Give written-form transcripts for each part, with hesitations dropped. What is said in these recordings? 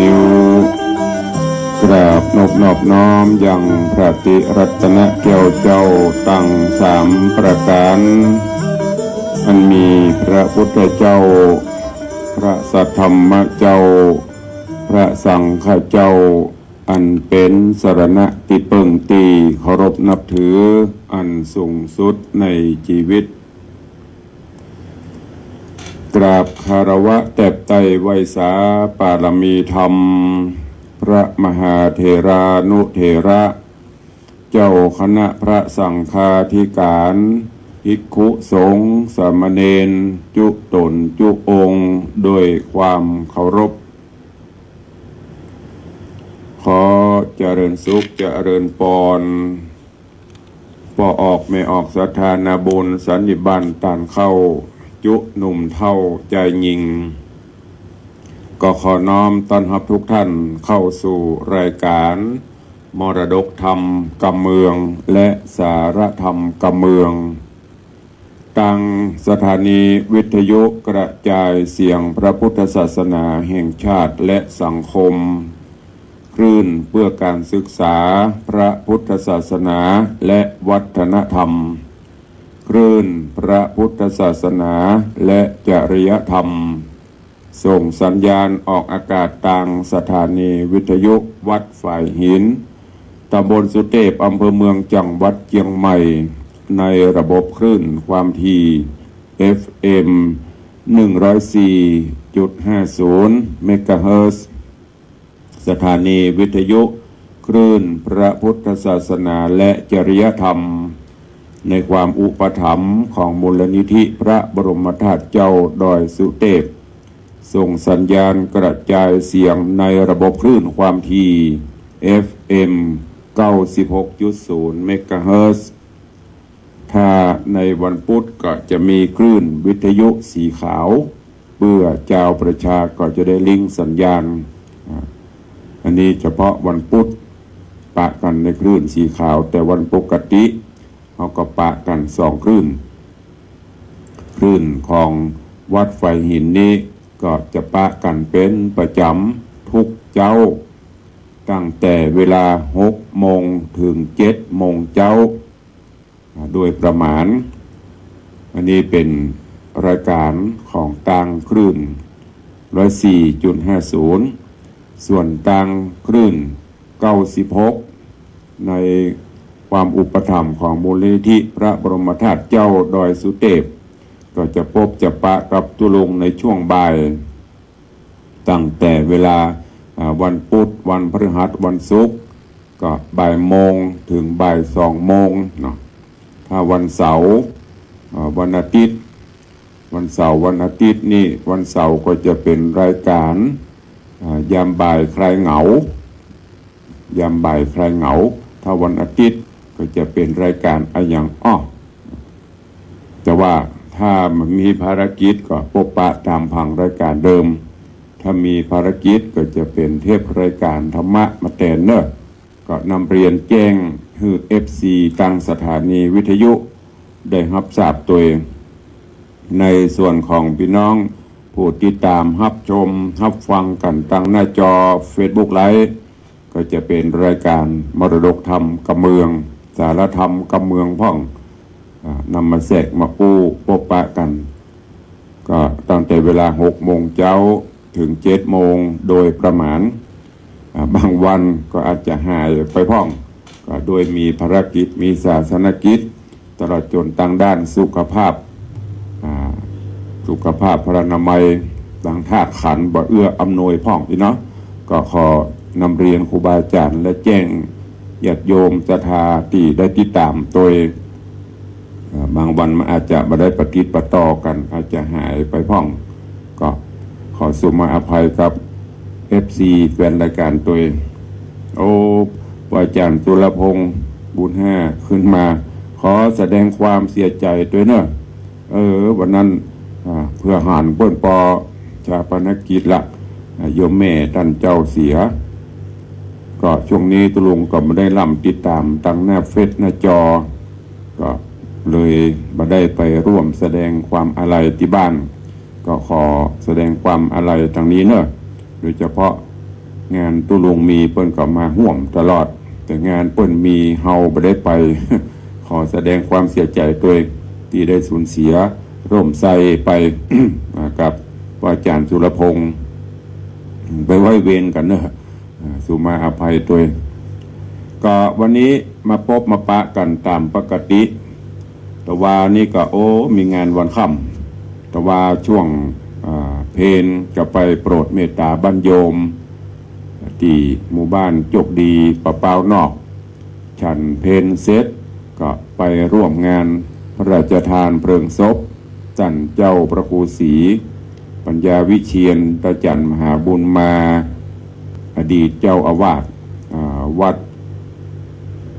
นิ้วกราบนอบน้อมยังพระติรัตนแก้วเจ้าตั้ง3 ประการอันมีพระพุทธเจ้าพระสัทธรรมเจ้าพระสังฆเจ้าอันเป็นสรณะที่พึ่งที่เคารพนับถืออันสูงสุดในชีวิตกราบคารวะแตบไตไวยสาปารมีธรรมพระมหาเถรานุเถระเจ้าคณะพระสังฆาธิการภิกขุสงฆ์สามเณรจุตนจุองค์โดยความเคารพขอเจริญสุขเจริญปอนปอออกไม่ออกสถานาบุญสันนิบันตานเข้าจุหนุ่มเท่าใจยิงก็ขอน้อมต้อนรับทุกท่านเข้าสู่รายการมรดกธรรมกำเมืองและสารธรรมกำเมืองตังสถานีวิทยุกระจายเสียงพระพุทธศาสนาแห่งชาติและสังคมคลื่นเพื่อการศึกษาพระพุทธศาสนาและวัฒนธรรมคลื่นพระพุทธศาสนาและจริยธรรมส่งสัญญาณออกอากาศทางสถานีวิทยุวัดฝ่ายหินตำบลสุเทพอำเภอเมืองจังหวัดเชียงใหม่ในระบบคลื่นความถี่ FM 104.50 เมกะเฮิรตซ์สถานีวิทยุคลื่นพระพุทธศาสนาและจริยธรรมในความอุปถัมภ์ของมูลนิธิพระบรมธาตุเจ้าดอยสุเทพส่งสัญญาณกระจายเสียงในระบบคลื่นความถี่ FM 96.0 เมกะเฮิรตซ์ถ้าในวันพุธก็จะมีคลื่นวิทยุสีขาวเพื่อเจ้าประชาก็จะได้ลิงก์สัญญาณอันนี้เฉพาะวันพุธปะกันในคลื่นสีขาวแต่วันปกติเขาก็ปะกัน2 คลื่นคลื่นของวัดไฟหินนี้ก็จะปะกันเป็นประจำทุกเจ้าตั้งแต่เวลา6 โมงถึง7 โมงเจ้าโดยประมาณอันนี้เป็นรายการของต่างคลื่น 104.50 ส่วนต่างคลื่น 96 ในความอุปถัมภ์ของมูลนิธิพระบรมธาตุเจ้าดอยสุเทพก็จะพบจะปะกับตุลงในช่วงบ่ายตั้งแต่เวลาวันพุธวันพฤหัสวันศุกร์ก็บ่ายโมงถึงบ่าย2 โมงเนาะถ้าวันเสาร์วันอาทิตย์วันเสาร์วันอาทิตย์นี่วันเสาร์ก็จะเป็นรายการยามบ่ายคลายเหงายามบ่ายคลายเหงาถ้าวันอาทิตย์ก็จะเป็นรายการอย่างแต่ว่าถ้ามันมีภารกิจก็ปกปะตามผังรายการเดิมถ้ามีภารกิจก็จะเป็นเทปรายการธรรมะมาแทนเนอะก็นำเรียนแจ้งคือ FC ตั้งสถานีวิทยุได้รับทราบตัวเองในส่วนของพี่น้องผู้ติดตามรับชมรับฟังกันตั้งหน้าจอ Facebook Live ก็จะเป็นรายการมรดกธรรมกำเมืองสารธรรมกำเมืองพ่องนำมาแสกมาปูปะปะกันก็ตั้งแต่เวลา6 โมงเช้าถึง7 โมงโดยประมาณบางวันก็อาจจะหายไปพ่องก็โดยมีภารกิจมีศาสนกิจตลอดจนตั้งด้านสุขภาพพระนามัยต่างธาตุขันธ์บ่เอื้ออำนวยพ่องพี่เนาะก็ขอนำเรียนครูบาอาจารย์และแจ้งญาติโยมศรัทธาที่ได้ติดตามโดยบางวันมันอาจจะไม่ได้ปฏิบัติต่อกันอาจจะหายไปพ่องก็ขอสุมาอภัยกับ FC แฟนรายการตัวเองอาจารย์ตุลพงศ์บุญ5ขึ้นมาขอแสดงความเสียใจด้วยเนอะวันนั้นเพื่อหานเปิ้นปอชาปนกิจละโยมแม่ท่านเจ้าเสียก็ช่วงนี้ตุลุงก็ไม่ได้ล่ำติดตามตั้งหน้าเฟซหน้าจอก็เลยไม่ได้ไปร่วมแสดงความอาลัยที่บ้านก็ขอแสดงความอาลัยทางนี้เนอะโดยเฉพาะ งานตุลุงมีเปิ้นก็มาห่วมตลอดแต่งานเปิ้นมีเฮาบ่ได้ไป ขอแสดงความเสียใจด้วยที่ได้สูญเสียร่มไทรไป กับอาจารย์สุรพงษ์ไปไว้เวรกันเนอะสุมาอภัยด้วยก็วันนี้มาพบมาปะกันตามปกติแต่ว่านี่ก็มีงานวันค่ำแต่ว่าช่วงเพลก็ไปโปรดเมตตาบรรโยมที่หมู่บ้านจกดีปะเปานอกฉันเพลเสร็จก็ไปร่วมงานพระราชทานเพลิงศพจันเจ้าพระครูศรีปัญญาวิเชียรตาจันมหาบุญมาอดีตเจ้าอาวาสวัด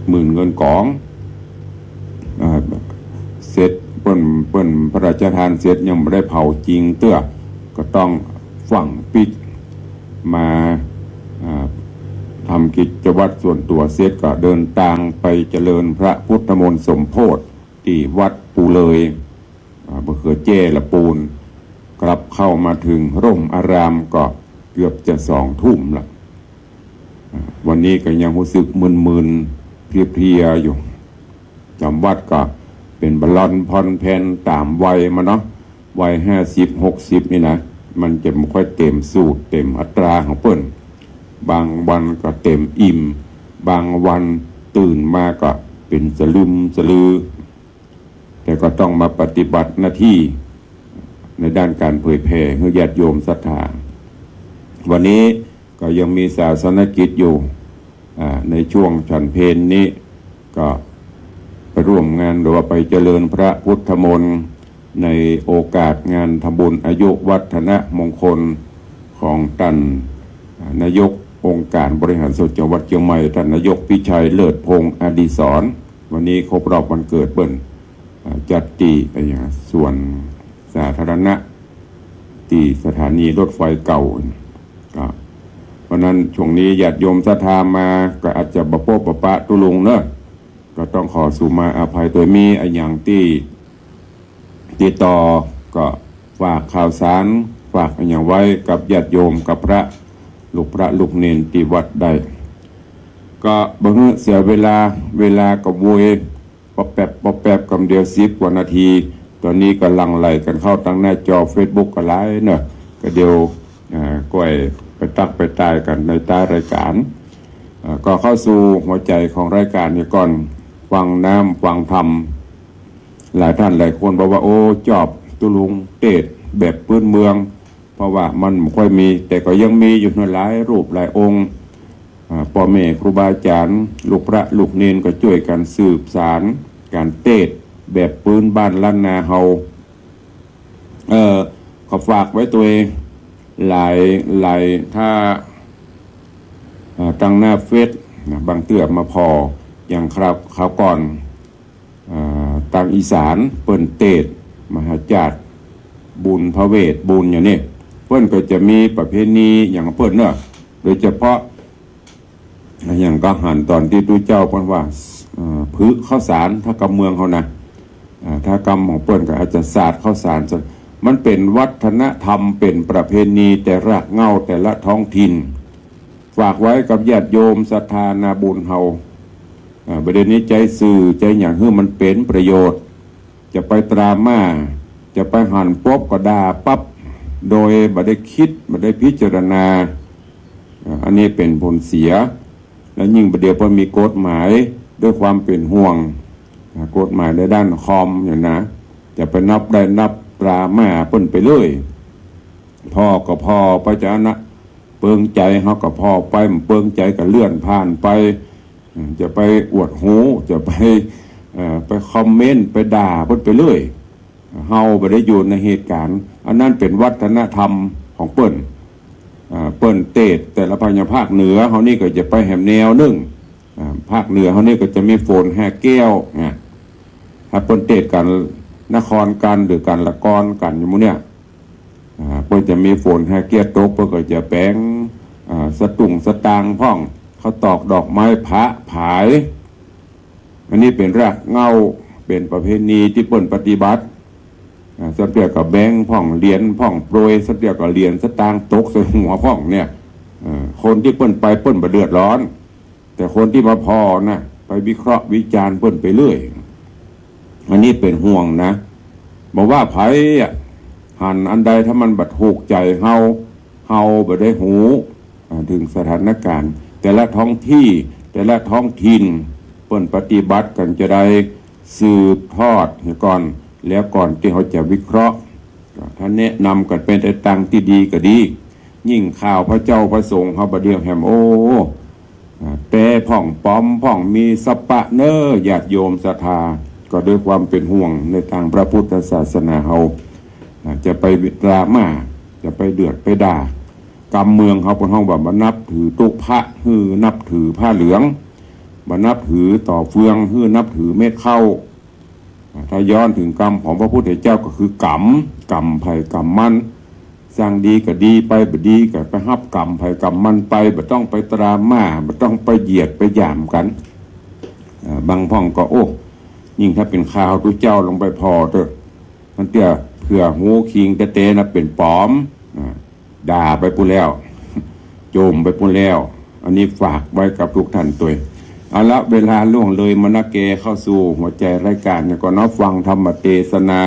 หมื่นเงินกองเสร็จเปิ้นพระราชทานเสร็จยังไม่ได้เผาจริงเตื้อก็ต้องฝังปิดมาทำกิจวัตรส่วนตัวเสร็จก็เดินทางไปเจริญพระพุทธมนต์สมโพธิที่วัดปูเลยบะเขือเจ้ละปูนกลับเข้ามาถึงร่มอารามก็เกือบจะ2 ทุ่มละวันนี้ก็ยังรู้สึกมึนๆเพลียๆอยู่จำวัดก็เป็นบอลลอนพรแพนตามวัยมาเนาะวัย50-60นี่นะมันจะไม่ค่อยเต็มสูตรเต็มอัตราของเปิ้นบางวันก็เต็มอิ่มบางวันตื่นมาก็เป็นสลึมสลือแต่ก็ต้องมาปฏิบัติหน้าที่ในด้านการเผยแผ่ให้ญาติโยมศรัทธาวันนี้ก็ยังมีศาสนกิจอยู่ในช่วงฉันเพลนี้ก็ไปร่วมงานหรือว่าไปเจริญพระพุทธมนต์ในโอกาสงานทำบุญอายุวัฒนมงคลของท่านนายกองค์การบริหารส่วนจังหวัดเชียงใหม่ท่านนายกพิชัยเลิศพงษ์อดิศรวันนี้ครบรอบวันเกิดเปิ้นจัดตีส่วนสาธารณะที่สถานีรถไฟเก่าเพราะนั้นช่วงนี้ญาติโยมศรัทธามาก็อาจจะบะโป๊ะบะปะตุลุงเนอะก็ต้องขอสุมาอภัยตัวมีอย่างที่ติดต่อก็ฝากข่าวสารฝากอย่างไว้กับญาติโยมกับพระลูกเนนที่วัดได้ก็บ่ฮื้อเสียเวลาก็โวยปอบแป๊บกำเดียว10 กว่านาทีตอนนี้ก็ลังไหลกันเข้าตั้งหน้าจอ Facebook ก็หลายเนอะก็เดี๋ยวก้อยไปตักไปตายกันในใต้รายการก็เข้าสู่หัวใจของรายการนี้ก่อนฟังน้ำฟังธรรมหลายท่านหลายคนบอกว่าโอ้จอบตุลุงเทศแบบพื้นเมืองเพราะว่ามันไม่ค่อยมีแต่ก็ยังมีอยู่หลายรูปหลายองค์พ่อแม่ครูบาอาจารย์ลูกพระลูกเนนก็ช่วยกันสืบสารการเทศแบบพื้นบ้านล้านนาเฮาขอฝากไว้ตัวเองหลายถ้าตั้งหน้าเฟซบางเตื้อมาพออย่างครับก่อนทางอีสานเปิ้นเทศมหาจารย์บุญพระเวทบุญอย่างนี้เปิ้นก็จะมีประเพณีอย่างเปิ้นเนอะโดยเฉพาะอย่างก็หันตอนที่ตู้เจ้าเปิ้นว่าพื้นข้าวสารถ้ากำเมืองเขานะถ้ากำของเปิ้นก็อาจจะศาสตร์ข้าวสารมันเป็นวัฒนธรรมเป็นประเพณีแต่รากเหง้าแต่ละท้องถิ่นฝากไว้กับญาติโยมศรัทธานาบุญเฮาประเด็นนี้ใจสื่อใจอย่างให้มันเป็นประโยชน์จะไปตราม่าจะไปหันป๊บก็ด่าปั๊บโดยบ่ได้คิดบ่ได้พิจารณาอันนี้เป็นผลเสียและยิ่งประเดี๋ยวพอมีกฎหมายด้วยความเป็นห่วงกฎหมายในด้านคอมอย่างนะจะไปนับตราม่าเปิ้นไปเลยพ่อก็พ่อไปจะนะเปิงใจเฮาก็พ่อไปเปิงใจก็เลื่อนผ่านไปจะไปอวดหูจะไปคอมเมนต์ไปด่าเพิ่นไปเรื่อยเฮาบ่ได้อยู่ในเหตุการณ์อันนั้นเป็นวัฒนธรรมของเปิ้นเทศแต่ละภาคเหนือเฮานี่ก็จะไปแหมแนวนึงภาคเหนือเฮานี่ก็จะมีโฟนแห่แก้วถ้าเปิ้นเทศกันนครกันหรือกันละกรกันอยู่มื้อเนี่ยเปิ้นจะมีโฟนแห่แก้วตกเปิ้นก็จะแปลงสตุ้งสตางพ่องเขาตอกดอกไม้พระผายอันนี้เป็นรากเหง้าเป็นประเพณีที่เปิ้นปฏิบัติสักเดียวกับแบงค์พ่องเหรียญพ่องโปรยสักเดียวกับเหรียญสตางค์ตกใส่หัวพ่องเนี่ย คนที่เปิ้นไปเปิ้นบ่เดือดร้อนแต่คนที่มาพอนะไปวิเคราะห์วิจารณ์เปิ้นไปเรื่อยอันนี้เป็นห่วงนะบอกว่าไผหันอันใดถ้ามันบัดถูกใจเฮาบ่ได้หูถึงสถานการณ์แต่ละท้องที่แต่ละท้องถิ่นเปิ้นปฏิบัติกันจะได้สืบทอดก่อนแล้วก่อนที่เขาจะวิเคราะห์ท่านแนะนำกันเป็นในทางที่ดีก็ดียิ่งข่าวพระเจ้าพระสงฆ์เฮาบ่เดียวแฮมโอ้แต่พ่องป้อมพ่องมีสปะเนอญาติโยมศรัทธาก็ด้วยความเป็นห่วงในทางพระพุทธศาสนาเฮาจะไปดราม่าจะไปเดือดไปด่ากำเมืองเขาเป็นห้องแบบมานับถือตุพระฮือนับถือผ้าเหลืองมานับถือต่อเฟืองฮือนับถือเม็ดเข้าถ้าย้อนถึงกรรมของพระพุทธเจ้าก็คือกรรมไผ่กรรมมันสร้างดีก็ดีไปบ่ดีก็ไปฮับกรรมไผ่กรรมมันไปบ่ต้องไปตราม่าบ่ต้องไปเหยียดไปหยามกันบางพ่องก็โอ้ยิ่งถ้าเป็นข่าวตุเจ้าลงไปพอเถอะมันเตี้ยเผื่อหูคิงเตะนะเป็นปอมด่าไปพูดแล้วโจมไปพูดแล้วอันนี้ฝากไว้กับทุกท่านตัวเอาละเวลาล่วงเลยมณเกเข้าสู่หัวใจรายการเนี่ยก็นับฟังธรรมเทศนา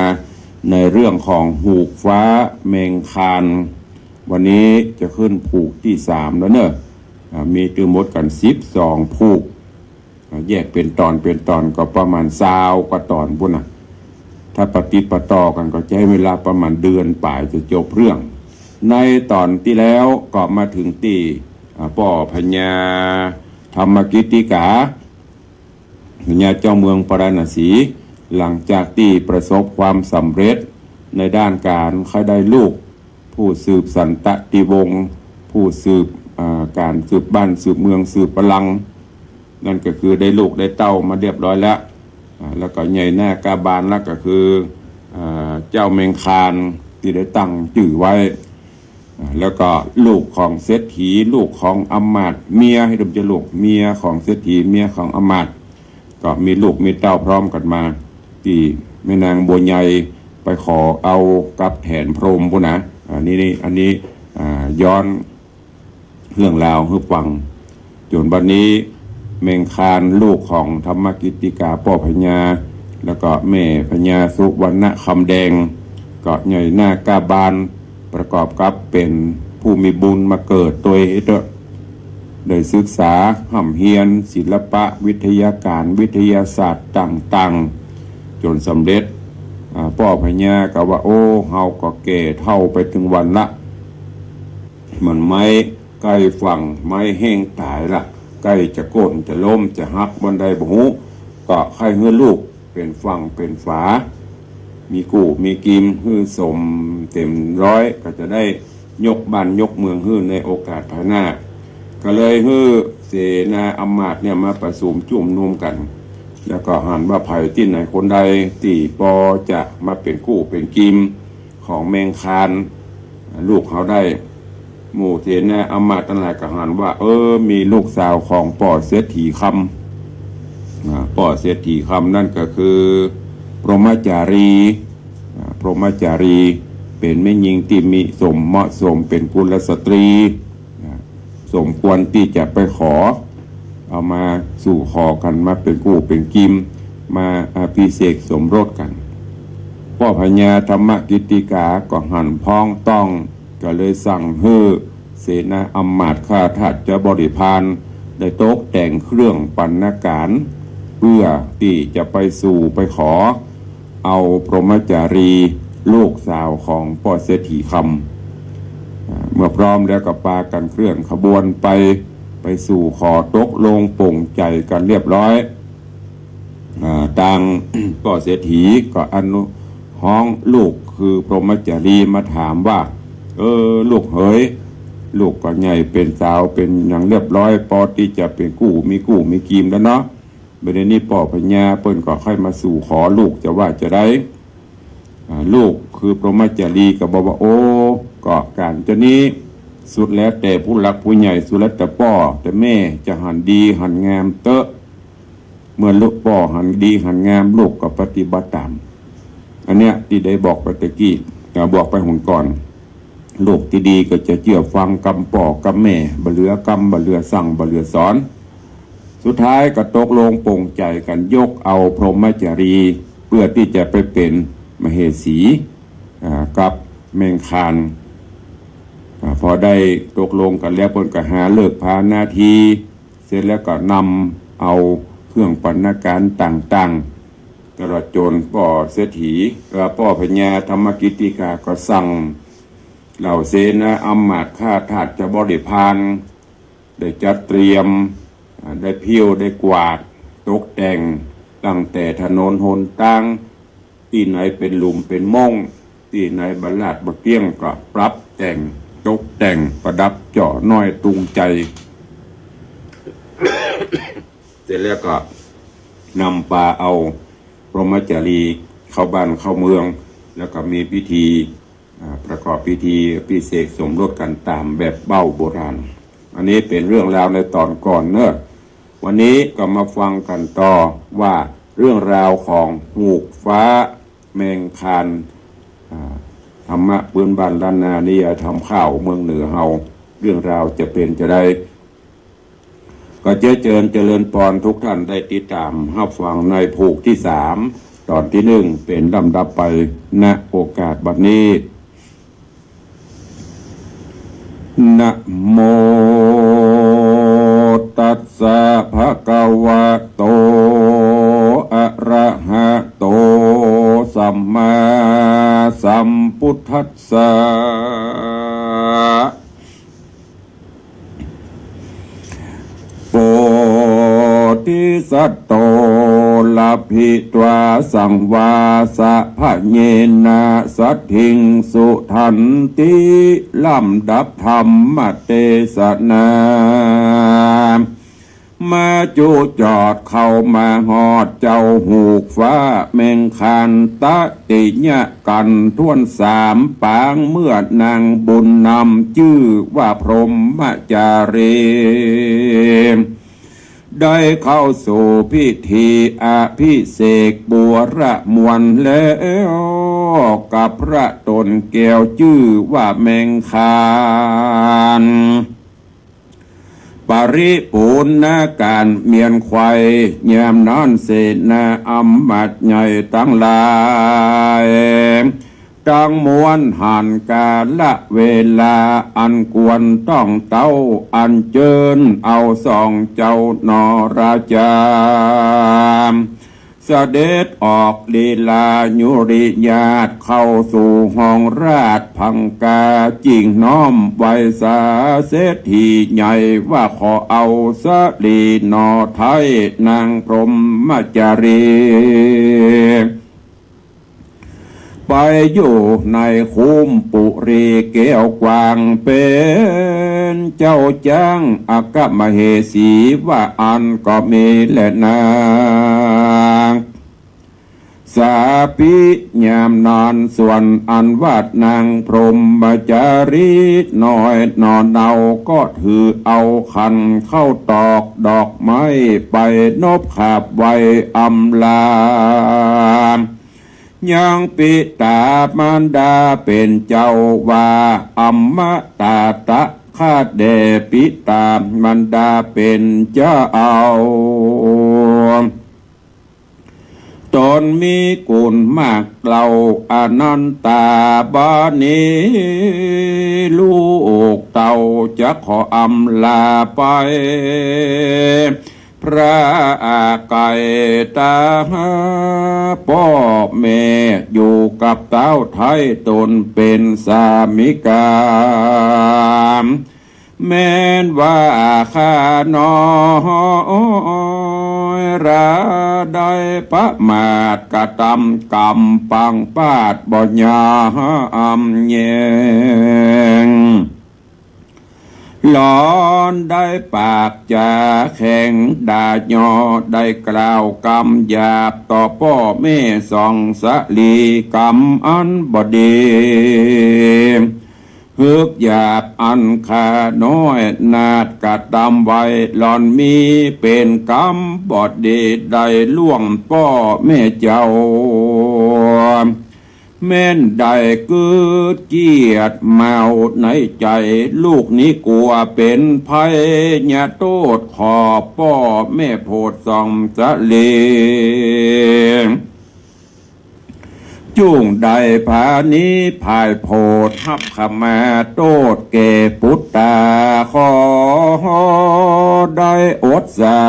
ในเรื่องของหูกฟ้าเมงคานวันนี้จะขึ้นผูกที่3แล้วเนอะมีตัวมดกัน12ผูกแยกเป็นตอนก็ประมาณ20กว่าตอนพุ่นน่ะถ้าปฏิปต่อกันก็ใช้เวลาประมาณเดือนป่ายจะจบเรื่องในตอนที่แล้วก็มาถึงที่ป่อพญาธรรมกิติกาพญาเจ้าเมืองปราณสีหลังจากที่ประสบความสำเร็จในด้านการเขาได้ลูกผู้สืบสันตติวงศ์ผู้สืบการสืบบ้านสืบเมืองสืบพลังนั่นก็คือได้ลูกได้เต้ามาเรียบร้อยแล้วก็ใหญ่หน้ากาบาลแล้วก็คือเจ้าเมงคานที่ได้ตั้งชื่อไว้แล้วก็ลูกของเศรษฐีลูกของอำมาตย์เมียให้ดมจะลูกเมียของเศรษฐีเมียของอำมาตย์ก็มีลูกมีเต้าพร้อมกันมาที่แม่นางบัวใหญ่ไปขอเอากับแผนพรหมพุ่นนะอันนี้ย้อนเรื่องราวให้ฟังจนบัดนี้เมงคานลูกของธรรมกิติกาป่อพญาแล้วก็แม่พญาสุวรรณคำแดงก็ใหญ่หน้ากาบาลประกอบกับเป็นผู้มีบุญมาเกิดตัวเองได้ศึกษาห่ำเฮียนศิลปะวิทยาการวิทยาศาสตร์ต่างๆจนสำเร็จป่อพญาก็ว่าโอ้เฮาก็แก่เท่าไปถึงวันละมันไม้ใกล้ฝั่งไม้แห้งตายละใกล้จะโกนจะล้มจะหักบันไดบ่ฮู้ก็ให้เฮือลูกเป็นฝั่งเป็นฝามีกู่มีกิมฮือสมเต็มร้อยก็จะได้ยกบ้านยกเมืองฮือในโอกาสภายหน้าก็เลยฮือเสนาอำมาตย์เนี่ยมาประชุมจุ่มนุมกันแล้วก็หันว่าไผ่ที่ไหนคนใดที่ปอจะมาเป็นกู้เป็นกิมของเมงคานลูกเขาได้หมู่เสนาอำมาตย์ทั้งหลายก็หันว่ามีลูกสาวของป่อเศรษฐีคำป่อเศรษฐีคำนั่นก็คือพรหมจารีเป็นแม่หญิงที่มีสมเหมาะสมเป็นกุลสตรีสมควรที่จะไปขอเอามาสู่ขอกันมาเป็นกู้เป็นกิมมาพิเศษสมรสกันพ่อพญาธรรมกิติกาก็หันพ้องต้องก็เลยสั่งให้เสนาอำมาตย์ข้าทาสจะบริพารได้โต๊ะแต่งเครื่องบรรณาการเพื่อที่จะไปสู่ไปขอเอาพรหมจารีลูกสาวของป่อเศรษฐีคำเมื่อพร้อมแล้วก็ปากันเคลื่อนขบวนไปสู่ขอตกลงปลงใจกันเรียบร้อยต่างป่อเศรษฐีก็อนุห้องลูกคือพรหมจารีมาถามว่าลูกเฮ้ยลูกก็ใหญ่เป็นสาวเป็นอย่างเรียบร้อยปอที่จะเป็นกู้มีกิมแล้วเนาะเมื่อนี้ป่อพญาเปิ้นก็ค่อยมาสู่ขอลูกจะว่าจะได้ลูกคือพรหมจารีก็บอกว่าโอ้ก็การจะนี้สุดแล้วแต่ผู้หลักผู้ใหญ่สุดแล้วแต่ป่อแต่แม่จะหันดีหันงามเตอะเมื่อลูกป่อหันดีหันงามลูกก็ปฏิบัติตามอันเนี้ยที่ได้บอกไปตะกี้บอกไปหุ่นก่อน ลูกที่ดีก็จะเชื่อฟังกำป่อกำแม่บ่เหลือกำบ่เหลือสั่งบ่เหลือสอนสุดท้ายก็ตกลงปลงใจกันยกเอาพรหมจารีเพื่อที่จะไปเป็นมเหสีกับแมงคานพอได้ตกลงกันแล้วเพิ่นก็หาเลิกพาหน้าทีเสร็จแล้วก็นำเอาเครื่องบรรณาการต่างๆตลอดจนป่อเศรษฐีป่อพญาธรรมกิติกาก็สั่งเหล่าเสนาอำมาตย์ข้าทาสจะบริพารได้จัดเตรียมได้เพี้ยวได้กวาดตกแต่งตั้งแต่ถนนหนทางที่ไหนเป็นหลุมเป็นม่องที่ไหนบัลลัดบ่เตี้ยงก็ปรับแต่งตกแต่งประดับเจาะน้อยตุงใจ เสร็จแล้วก็นำปลาเอาพรหมจารีเข้าบ้านเข้าเมืองแล้วก็มีพิธีประกอบพิธีพิเศษสมรสกันตามแบบเบ้าโบราณอันนี้เป็นเรื่องราวในตอนก่อนเนอะวันนี้ก็มาฟังกันต่อว่าเรื่องราวของหูกฟ้าแมงคานธรรมะพื้นบ้านล้านนานิยธรรมข้าวเมืองเหนือเฮาเรื่องราวจะเป็นจะได้ก็เจริญพรทุกท่านได้ติดตามรับฟังในผูกที่3ตอนที่1เป็นลำดับไปณโอกาสบัดนี้นะโมตัสสะภะคะวะโตอะระหะโตสัมมาสัมพุทธัสสะโพธิสัตโตลภิตวาสังวาสะพะเยนะสัทถิงสุทันติลำดับธรรมเทศนามาจูจอดเข้ามาหอดเจ้าหูกฟ้าแมงคานตะติญะกันท่วน3ปางเมื่อนางบุญนำชื่อว่าพรหมจารีได้เข้าสู่พิธีอภิเษกบัวระมวลแล้วกับพระตนแก้วชื่อว่าแมงคานปริปูรณาการเมียนควายยามนอนเสนาอำมาตย์ใหญ่ตั้งหลายจังมวลหันกาละเวลาอันควรต้องเต้าอันเจิญเอาสองเจ้านอราชาเสด็จออกลีลายุริญาตเข้าสู่ห้องราชพังกาจิงน้อมไว้สาเศรษฐีใหญ่ว่าขอเอาสลีนอไทยนางพรหมจารีไปอยู่ในคุ้มปุรีแก้วกวางเป็นเจ้าจ้างอากมเหสีว่าอันก็มีแหละนางสาปิยามนอนส่วนอันวาดนางพรหมจารีน้อยนอนเอาก็ถือเอาขันเข้าตอกดอกไม้ไปนบขาบไว้อำลายังปิตามารดาเป็นเจ้าว่าอัมมตาตะข้าเดปิตามารดาเป็นเจ้าตนมีกุลมากเล่าอนันตาบานีลูกเต่าจะขออำลาไปพระไก่ตาพ่อแม่อยู่กับเต้าไทยตนเป็นสามิกาแม้นว่าข้าน้อยราได้ประมาทกระทำกรรมปังปาดบ่ยาอำแยงหลอนได้ปากจะแข็งด่ายอได้กล่าวกรรมหยาบต่อพ่อแม่สองสลีกรรมอันบดีฮึกหยาบอันขาน้อยนาดกระทำไว้หลอนมีเป็นกรรมบดีได้ล่วงพ่อแม่เจ้า แม่นได้เกิดเกียรติเมาในใจลูกนี้กลัวเป็นภัยอย่าโทษขอพ่อแม่โพดส่องสะเลจุ่งได้ผานี้ภายโพดฮับขมาโตดเกปุตตาขอได้อดสา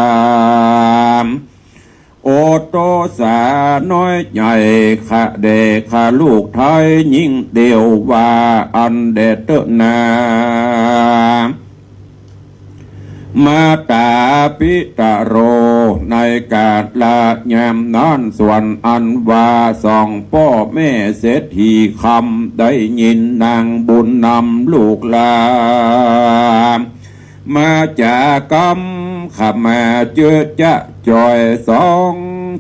มโอโตสาน้อยใหญ่ขะเดขะลูกไทยยิ่งเดียวว่าอันเดเตนามาตาปิตะโรในกาลละยามนั้นส่วนอันว่าสองพ่อแม่เศรษฐีคำได้ยินนางบุญนำลูกลามาจากกรรมข้ามาเจอจะจอยสอง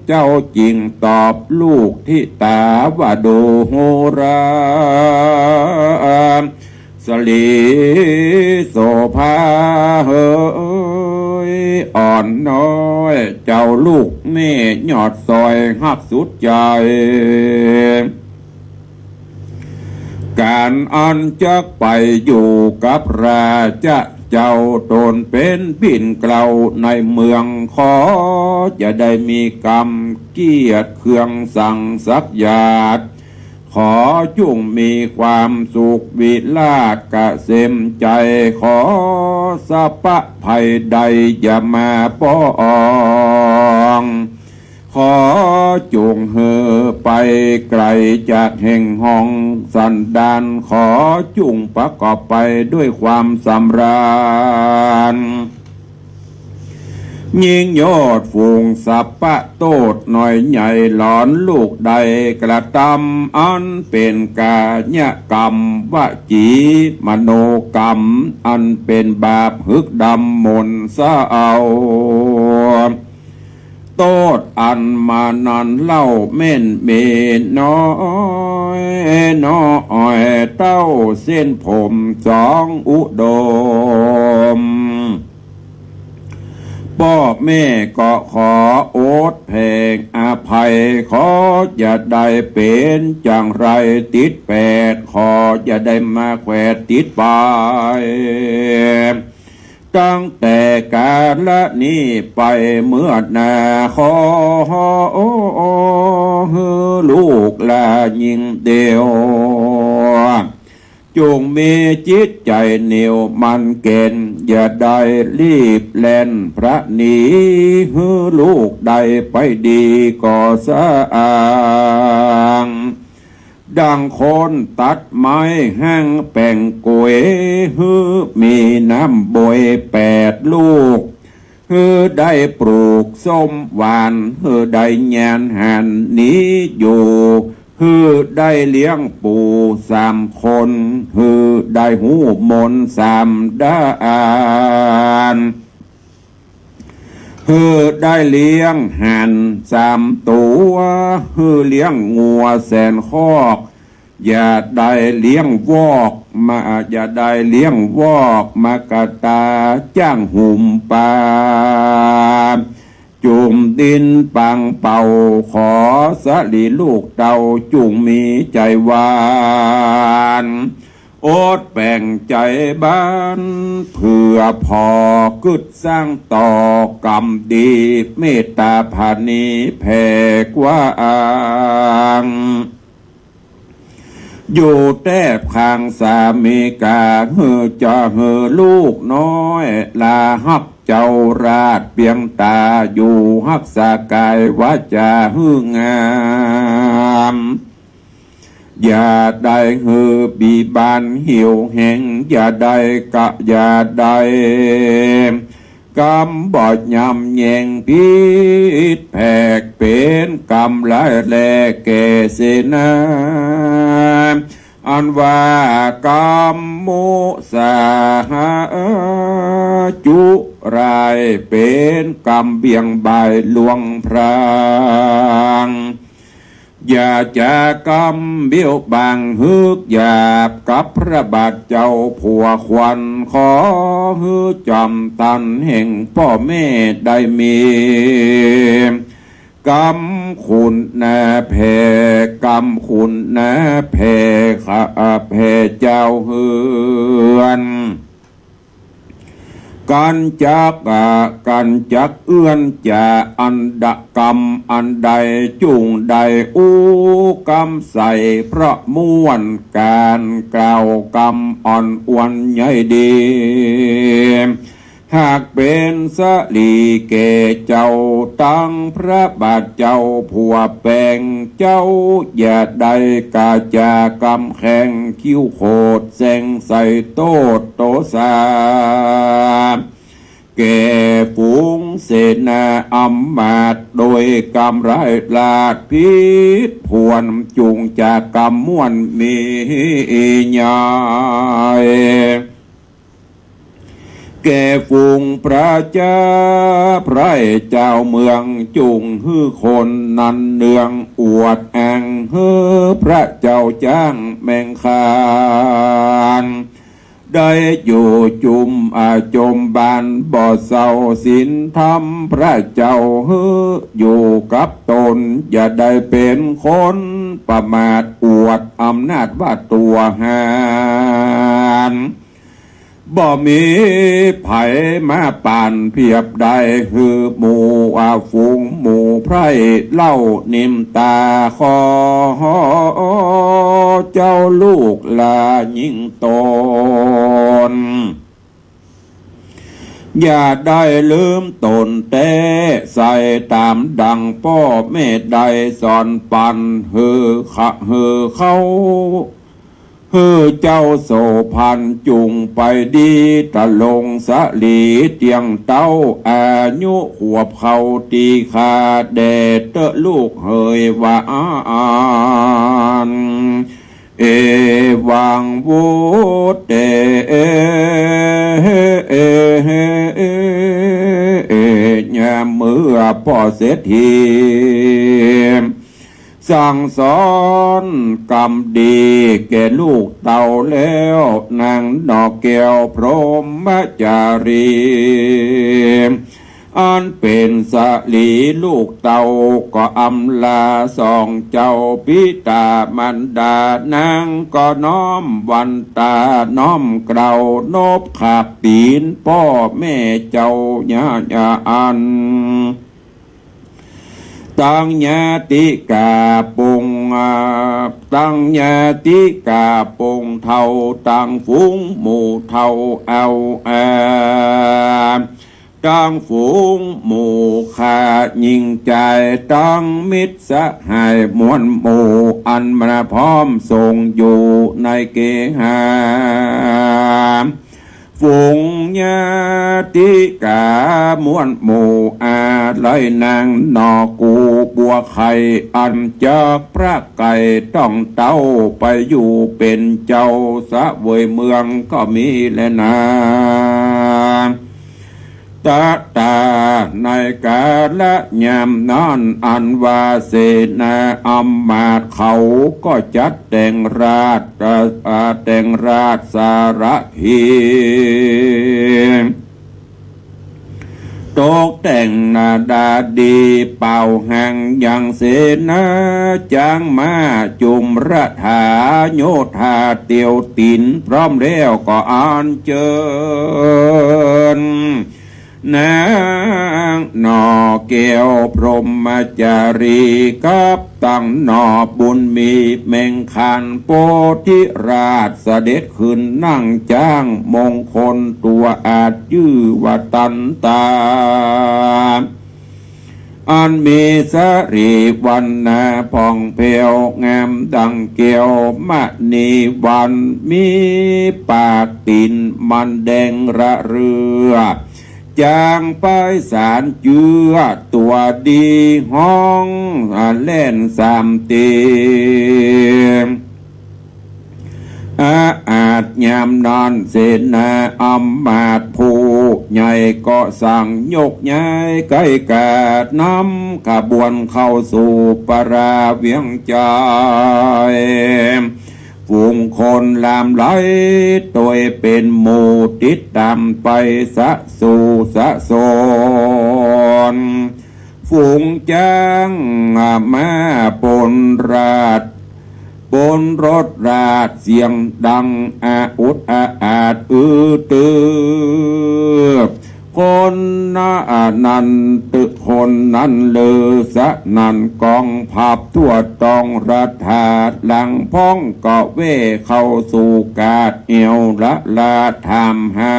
เจ้าจริงตอบลูกที่ตาว่าดูโหราสลีโสภาเฮยอ่อนน้อยเจ้าลูกแม่ยอดซอยหักสุดใจการอันจะไปอยู่กับราชะเจ้าตนเป็นปิ่นเกลาในเมืองขอจะได้มีกรรมเกียรติเครื่องสั่งสักญาติขอจงมีความสุขวิลาศกะเสมใจขอสะปะภัยใดอย่ามาป้องขอจงเห่อไปไกลจากแห่งห้องสันดานขอจงประกอบไปด้วยความสำราญยิงยอดฝูงสัพปะโตดหน่อยใหญ่หลอนลูกใดกระทำอันเป็นกายกรรมวจีมโนกรรมอันเป็นบาปหึกดำมนสะเอาโตดอันมานันเล่าเม่นเมนน้อยน้อยเต้าเส้นผมสองอุดมพ่อแม่ก็ขอโอดเพลงอภัยขออย่าได้เป็นจังไรติดแปดขออย่าได้มาแขวดติดไปตั้งแต่กาลละนี้ไปเมื่อนาขอลูกลายิงเดียวจงมีจิตใจเหนียวมันเก่นอย่าได้รีบแล่นพระหนีลูกได้ไปดีก็สะอางดังคนตัดไม้แห้งแป่งกวยมีน้ำบวย8 ลูกได้ปลูกส้มหวานได้แยนหันนี้อยู่ได้เลี้ยงปู่3 คนได้หูมน3 ด้านได้เลี้ยงหัน3 ตัวเลี้ยงงัวแสนคอกอย่าได้เลี้ยงวอกมาอย่าได้เลี้ยงวอกมากะตาจ้างหุ่มปลาจุ่มดินปังเป่าขอสลีลูกเต่าจุงมีใจหวานโอดแบ่งใจบ้านเพื่อพอกึดสร้างต่อกรรมดีเมตตาภาณีแผ่กว้างอยู่แทบข้างสามีกาจะลูกน้อยลาฮับเจ้าราชเปียงตาอยู่ฮักษากายวาจางามอย่าได้บีบานหิวแห่งอย่าได้กะอย่าได้กำบอดยำแยงพิษแผกเป็นกำลายแลแก่เสนาอันว่ากำมุสาจุรายเป็นกำเบียงใบหลวงพรางอย่าจะกำเบี้ยวบางฮึกหยาบกับพระบาทเจ้าผัวควันขอจำตันแห่งพ่อแม่ได้มี กำคุณนาเพกำคุณนาเพข้าเพเจ้าเฮือนกันจักเอื้อนจะอันดกรรมอันใดจุงใดอู้กรรมใส่พระม่วนการกล่าวกรรมอ่อนอวนใหญ่ดีหากเป็นสลีเกเจ้าตั้งพระบาทเจ้าผัวแปลงเจ้าอย่าได้กาจากำแข่งคิ้วโคดแสงใส่โตดโตสาแก่ฝูงเสนาอำมาตย์โดยกำไรลาดพิษพวนจุงจากกำม่วนมีญาแก่ฝูงพระเจ้าพระเจ้าเมืองจุงฮือคนนันเนืองอวดแองฮือพระเจ้าจ้างแมงคานได้อยู่จุมจมบานบ่อเศร้าศีลธรรมพระเจ้าฮืออยู่กับตนอย่าได้เป็นคนประมาทอวดอำนาจว่าตัวหานบ่มีไผมาป่านเพียบใดฮือหมู่ฝูงหมู่ไพร่เล่านิมตาคอเจ้าลูกลายิ่งตนอย่าได้ลืมตนแต่ใส่ตามดังพ่อแม่ใดสอนปันฮือเขาเจ้าโสพันจุงไปดีตะลงสะลีเตียงเต้าอายุขวบเขาตีขาแดดเตะลูกเฮยว่าอ่านเอวังวุเตยามเมื่อพ่อเศรษฐีสั่งสอนกรรมดีแก่ลูกเต่าแล้วนางดอกแก้วพรหมจารีอันเป็นสลีลูกเต่าก็อำลาสองเจ้าปิตามันดานางก็น้อมวันตาน้อมเกลานบขาบตีนพ่อแม่เจ้าญาอันตั้งญาติกาปงตั้งญาติกาปงเท่าตั้งฝูงหมู่เท่าเอาตั้งฝูงหมู่ขายิงใจตั้งมิตรสหายมวลหมู่อันมาพร้อมส่งอยู่ในเกหาฝูงญาติกามวลหมู่ไลนางนอกูบัวไข่อันจากพระไก่ต้องเต้าไปอยู่เป็นเจ้าสะเวยเมืองก็มีแลนาตาในกาละยามนั้นอันว่าเสนาอำมาตย์เขาก็จัดแต่งราชสารพีตกแต่งนาดาดีเป่าแห่งอย่างเสนาจางมาจุมระถาโยธาเตียวตินพร้อมแล้วก็อ่านเจิญนางนอแก้วพรหมจารีกับตั้งนอบุญมีเมงคันโพธิราชเสด็จขึ้นนั่งจ้างมงคลตัวอาจชื่อว่าตันตาอันมีสรีวันนาผ่องเพวงามดังเกียวมะนีวันมีปากตินมันแดงระเรือจางไปสารเจือตัวดีห้องเล่นสามตีอาจยามนอนเสนาอำมาตย์ผู้ใหญ่ก็สั่งยกย้ายไก่กาดน้ำขบวนเข้าสู่ปราเวียงใจฝูงคนลามไหลตัวเป็นหมู่ติดตามไปสะสู่สะโซน ฝูงจ้างมาปนราดปนรถราดเสียงดังอาอุดอาดตือคนนั้นตึกคนนั้นเลอสะนันกองผับทั่วตองรัฐาหลังพ้องเกาะเว่เข้าสู่กาดเอวละลาทำหา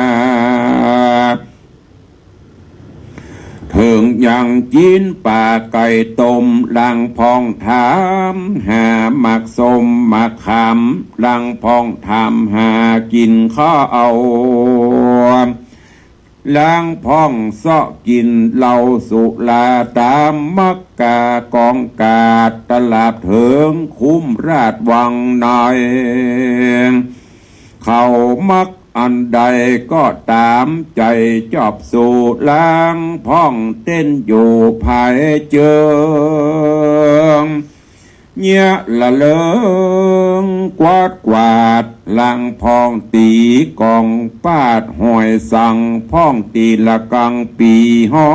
ถึงยังจีนป่าไก่ต้มลังพองถามหาหมักสมหมักขามลังพองถามหากินข้าวเอาลังพองเสาะกินเหล้าสุลาตามมักกากองกาดตลาดเถิงคุ้มราชวังนายเขามักอันใดก็ตามใจจอบสู่ล้างพ้องเต้นอยู่ภายเจิงเงียละเลิงกวาดล้างพ้องตีกองปาดหอยสั่งพ้องตีละกังปีห่อ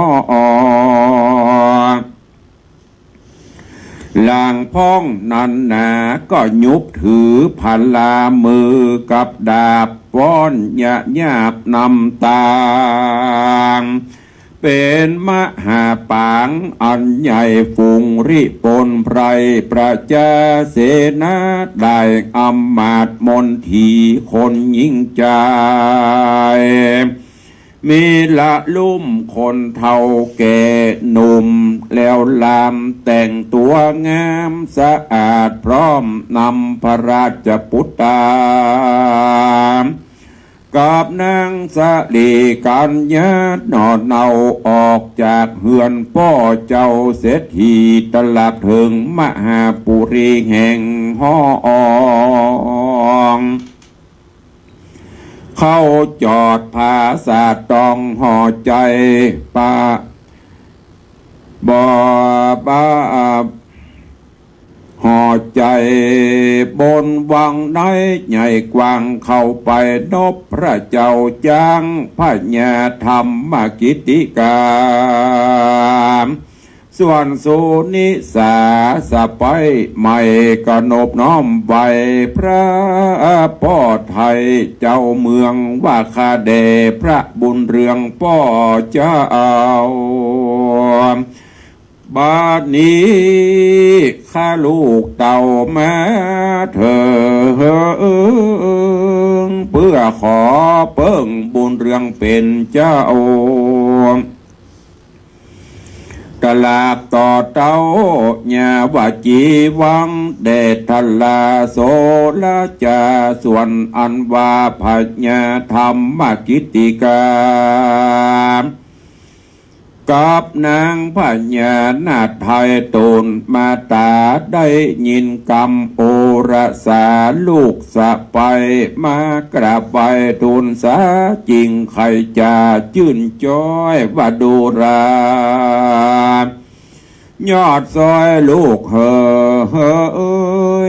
ลางพ้องนั้นนาก็ยุบถือพันลามือกับดาบป้อนหยาบนำตางเป็นมหาปางอันใหญ่ฝูงริปนไพรประชาเสนาได้อำมาตย์มนทีคนยิ่งใจมีละลุ่มคนเฒ่าแก่หนุ่มแล้วลามแต่งตัวงามสะอาดพร้อมนำพระราชปุตตากับนางสะลีกันญาตินอนเนาออกจากเฮือนพ่อเจ้าเศรษฐีตลับถึงมหาปุรีแห่งห้องเข้าจอดภาษาตองห่อใจป่าบ่บ้าห่อใจบนวังได้ใหญ่กว้างเข้าไปนบพระเจ้าจ้างพญาธรรมกิติกาส่วนสุนิสาสะไปใหม่กนบน้อมไว้พระพ่อไทยเจ้าเมืองว่าคาเดพระบุญเรืองพ่อเจ้าบาดนี้ข้าลูกเต่ามาเธอเพื่อขอเปิ้งบุญเรืองเป็นเจ้ากลาบต่อเต้าญาวาจีวังเดชทลาโสละจาส่วนอันว่าพญาธรรมกิติกากับนางพญานาถไทยตูนมาตาได้ยินกรรมโอรสาลูกสะไปมากราบไหว้ทูลสาจริงใครจะชื่นจ้อยว่าดูรายอดซอยลูกเอ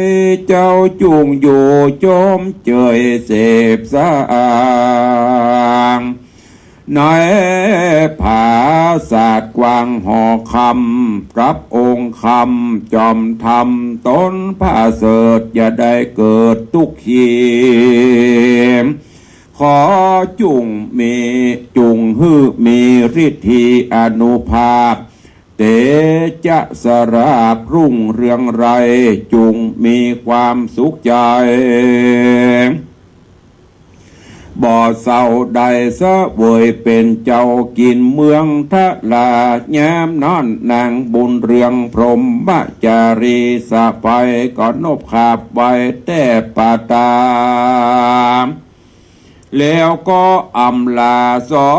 ยเจ้าจุงอยู่จมเจยเสพสางในผาศาสตร์กวางห่อคำกับองค์คำจอมธรรมต้นผ้าเสดอย่าได้เกิดทุกขีขอจุงฮือมีฤทธิอนุภาพเตจะสราบรุ่งเรืองไรจุงมีความสุขใจบ่อเศร้าใดเสวยเป็นเจ้ากินเมืองทะลายามนอนนางบุญเรืองพรหมจารีสะไปก่อนนบขาบไว้แต่ปาตาแล้วก็อำลาสอ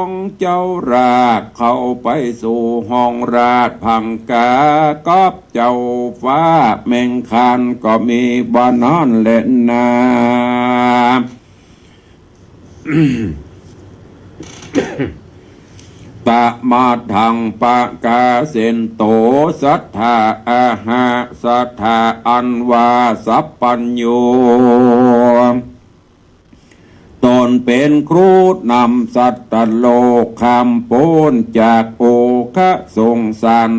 งเจ้าราชเข้าไปสู่ห้องราชพังกากับเจ้าฟ้าแมงคันก็มีบ้านนอนเล่นนาตะมาทังปะกาเสนโตสัทธาอาหาสัทธาอันวาสัพปัญโยตนเป็นครูนำสัตตโลกคำโปนจากโอ ขทรงสัน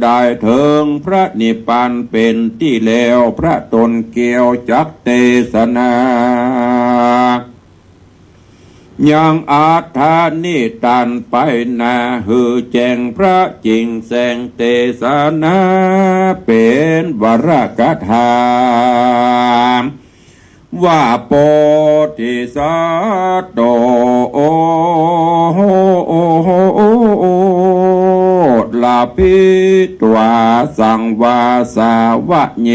ได้เถิงพระนิพพานเป็นที่แล้วพระตนเกี่ยวจักเทศนายังอาถานิตันไปนาหือแจงพระจริงแสงเทศนาเป็นวรกถาว่าโพธิสัตว์โตลาภิตวาสังวาสาวะเย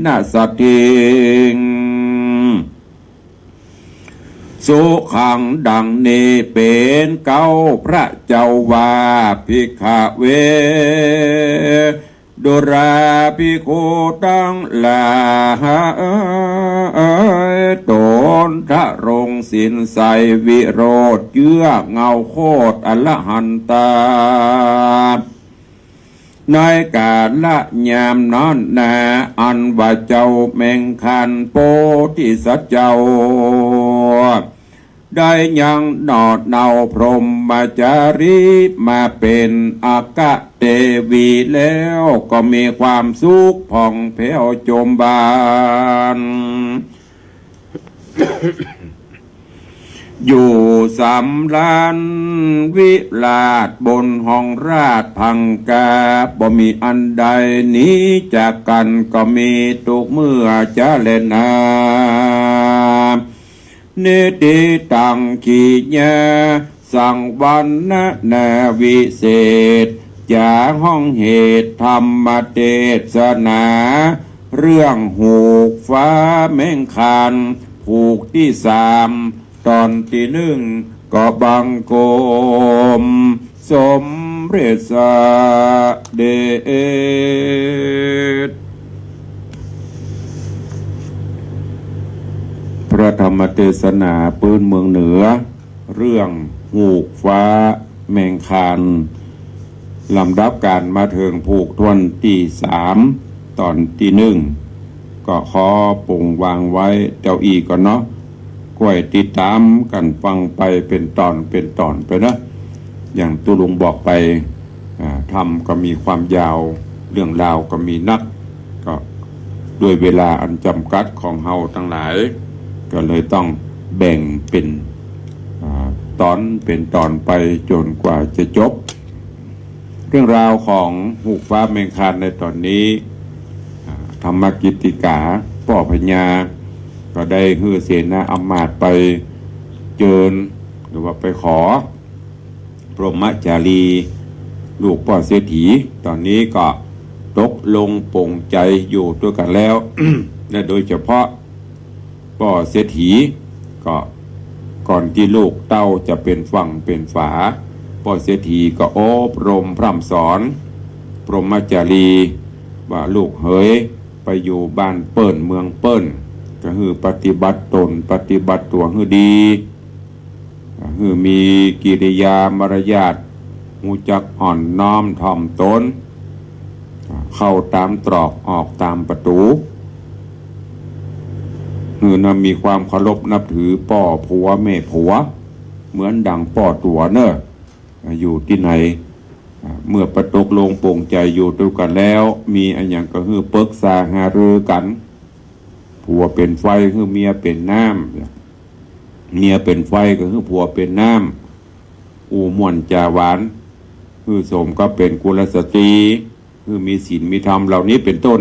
นะสติงสุขังดังนี้เป็นเก้าพระเจ้าว่าภิกขเวดุราภิกขุตังลาตนทะรงสินใสวิโรธเยื้อเงาโคตรอรหันตาในกาละยามนั้นนาอันว่าเจ้าแมงคันโพธิสัตว์เจ้าได้ยังนอดเนาพรหมจารีมาเป็นอากาเทวีแล้วก็มีความสุขผ่องแผ้วโจมบาน อยู่สำราญวิลาศบนห้องราชพังกาบ่มีอันใดหนีจากกันก็มีทุกเมื่อจะเล่นนาเนติตังขีญาสังวันนาวิเศษจากห้องเหตุธรรมเทศนาเรื่องหูกฟ้าแม่งคานผูกที่สามตอนที่หนึ่งก็บังโกมสมเร็จเดชพระธรรมเทศนาปืนเมืองเหนือเรื่องหูกฟ้าแมงคานลำดับการมาถึงผูกทวนที่สามตอนที่หนึ่งก็ขอปุ่งวางไว้เจ้าอีก่อนเนาะกล้วยติดตามกันฟังไปเป็นตอนไปนะอย่างตุลุงบอกไปทำก็มีความยาวเรื่องราวก็มีนักก็ด้วยเวลาอันจำกัดของเฮาทั้งหลายก็เลยต้องแบ่งเป็นตอนไปจนกว่าจะจบเรื่องราวของหูกฟ้าแมงคานในตอนนี้ธรรมกิตติกาป่อพญาก็ได้ฮือเสนาอำมาตย์ไปเจิญหรือว่าไปขอพรหมจารีลูกป่อเศรษฐีตอนนี้ก็ตกลงปลงใจอยู่ด้วยกันแล้ว และโดยเฉพาะป่อเศรษฐีก็ก่อนที่ลูกเต้าจะเป็นฝั่งเป็นฝาป่อเศรษฐีก็อบรมพร่ำสอนพรหมจารีว่าลูกเฮยไปอยู่บ้านเปิ้นเมืองเปิ้นก็คือปฏิบัติตนปฏิบัติตัวให้ดีคือมีกิริยามารยาทหูจักอ่อนน้อมถ่อมตนเข้าตามตรอกออกตามประตูคือมีความเคารพนับถือป่อผัวแม่ผัวเหมือนดังป่อตัวเนอะอยู่ที่ไหนเมื่อประตกลงปลงใจอยู่ด้วยกันแล้วมีอันอย่างก็คือปรึกษาหารือกันผัวเป็นไฟคือเมียเป็นน้ำเมียเป็นไฟก็คือผัวเป็นน้ำอูม่วนจาหวานคือสมก็เป็นกุลสตรีคือมีศีลมีธรรมเหล่านี้เป็นต้น